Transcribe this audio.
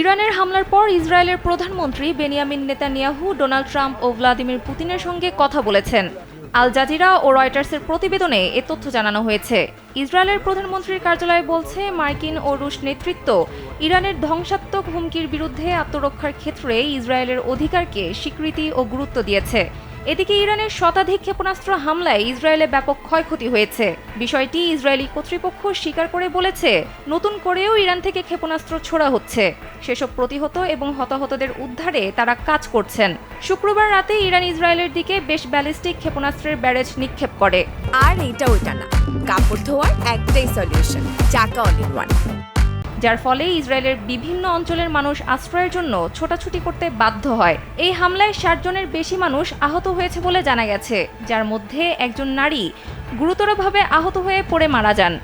ইরানের হামলার পর ইসরায়েলের প্রধানমন্ত্রী বেনিয়ামিন নেতানিয়াহু ডোনাল্ড ট্রাম্প ও ভ্লাদিমির পুতিনের সঙ্গে কথা বলেছেন। আল জাজিরা ও রয়টার্সের প্রতিবেদনে এ তথ্য জানানো হয়েছে। ইসরায়েলের প্রধানমন্ত্রীর কার্যালয় বলছে, মার্কিন ও রুশ নেতৃত্ব ইরানের ধ্বংসাত্মক হুমকির বিরুদ্ধে আত্মরক্ষার ক্ষেত্রে ইসরায়েলের অধিকারকে স্বীকৃতি ও গুরুত্ব দিয়েছে। এদিকে ইরানের শতাধিক ক্ষেপণাস্ত্র হামলায় ইসরায়েলে ব্যাপক ক্ষয়ক্ষতি হয়েছে। বিষয়টি ইসরায়েলি কর্তৃপক্ষ স্বীকার করে বলেছে, নতুন করেও ইরান থেকে ক্ষেপণাস্ত্র ছোড়া হচ্ছে। সেসব প্রতিহত এবং হতাহতদের উদ্ধারে তারা কাজ করছেন। শুক্রবার রাতে ইরান ইসরায়েলের দিকে বেশ ব্যালিস্টিক ক্ষেপণাস্ত্রের ব্যারেজ নিক্ষেপ করে। আর এটা ওইটা না, কাপড় ধোয়ার একটাই সলিউশন, চাকা অল ইন ওয়ান। যার ফলে ইসরায়েলের বিভিন্ন অঞ্চলের মানুষ আশ্রয়ের জন্য ছোটাছুটি করতে বাধ্য হয়। এই হামলায় ৬০ জনের বেশি মানুষ আহত হয়েছে বলে জানা গেছে, যার মধ্যে একজন নারী গুরুতরভাবে আহত হয়ে পড়ে মারা যান।